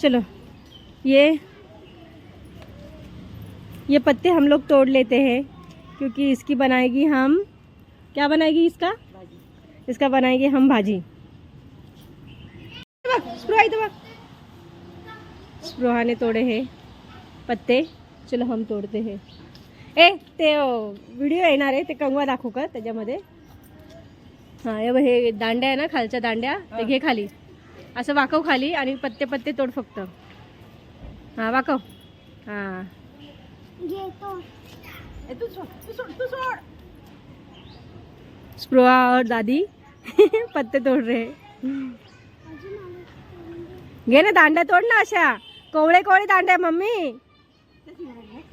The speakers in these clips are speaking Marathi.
चलो ये पत्ते हम लोग तोड़ लेते हैं क्योंकि इसकी बनाएगी हम, क्या बनाएगी इसका बनाएंगे हम भाजी। स्पृहा ने तोड़े हैं पत्ते, चलो हम तोडते हैं। ते व्हिडिओ येणार आहे, ते कंगवा दाखवू का त्याच्यामध्ये? हां हे दांड्या आहे ना, खालच्या दांड्या ते घे खाली, असं वाकव खाली आणि पत्ते पत्ते तोड फक्त। हां वाकव, हां स्पृहा और दादी पत्ते तोड़ रहे हैं। घे ना दांड्या तोड ना, अशा कोवळे कोवळे दांड्या मम्मी,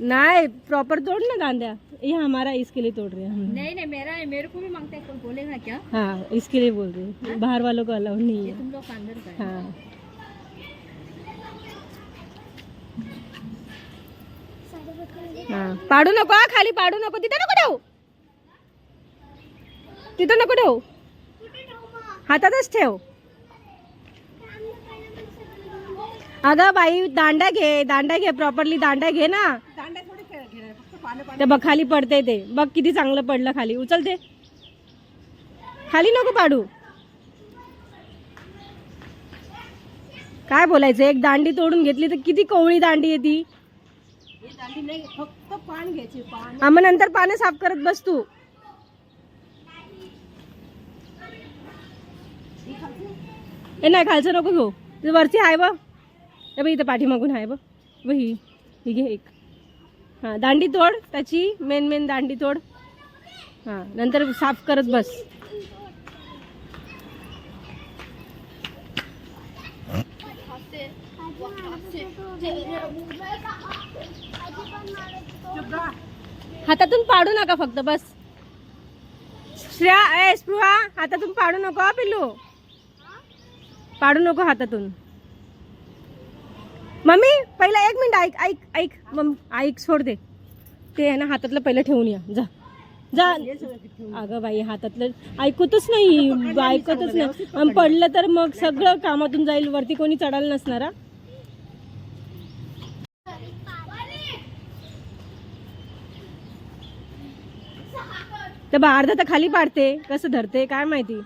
नहीं प्रॉपर तोड़ ना दांड्या। ये हमारा इसके लिए तोड़ रहे हैं हम। नहीं मेरा है, मेरे को भी मांगते हैं, कोई बोलेगा क्या? हाँ इसके लिए बोल रहे हैं, बाहर वालों को अलाउ नहीं है। तुम लोग अंदर का है। हाँ हाँ पाडू नको, खाली पाडू नको, तिथं नको ठेवू, तिथं नको ठेवू, हातातच ठेव। अगं बाई दांडा घे प्रॉपरली, दांडा घे ना। ते बघ खाली पडते, ते बघ किती चांगलं पडलं खाली, उचलते खाली, नको पाडू। काय बोलायचं, एक दांडी तोडून घेतली तर किती कोवळी दांडी आहे ती। फक्त पान घ्यायचे, मग नंतर पानं साफ करत बस तू। हे नाही खालचं नको घेऊ, वरची आहे बघ, बघ इथं पाठीमागून आहे बघ, ही घे एक। हां दांडी तोड त्याची, मेन दांडी तोड, हां नंतर साफ करत बस। हातातून पाडू नका फक्त बस। स्पृहा हातातून पाडू नको पिल्लू, पाडू नको हातातून। मम्मी पहिला 1 मिनिट ऐक मम्मी, ऐक सोड दे ते आहे ना, हातातलं पहिलं ठेवून या, जा। अगं बाई हातातलं ऐकतच नाही, आणि पडलं तर मग सगळं कामातून जाईल, वरती कोणी चढायला नसणार। तर अर्धा तर खाली पाडते, कसं धरते काय माहिती।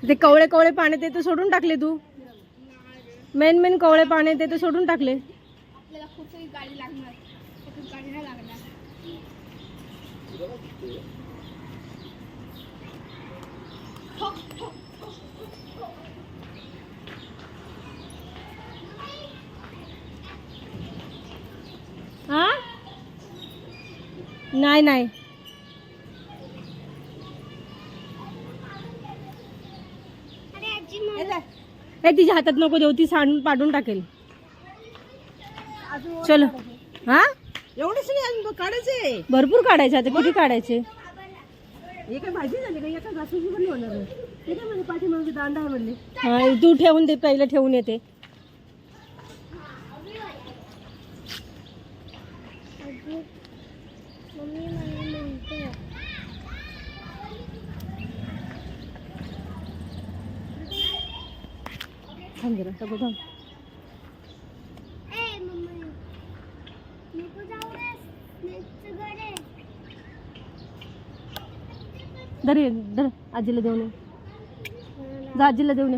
ते कवळे कवळे पाने ते तर सोडून टाकले तू, मेन कवळे पाने ते तर सोडून टाकले। आपल्याला खूप सारी गाडी लागणार, गाडी नाही लागणार। हाँ नाही हे तिच्या हातात नको देऊ, ती सांडून पाडून टाकेल। चलो हा एवढेच नाही काढायचे, भरपूर काढायचे, आता किती काढायचे। हे काय भाजी झाली का, एका घासाची पण होणार आहे। ते काय म्हणजे पाठीमागे दांडा आहे म्हणले। हा तू ठेवून दे, पहिलं ठेवून येते। जरा सगळं थांब। दर आजीला देऊन, जा आजीला देऊन।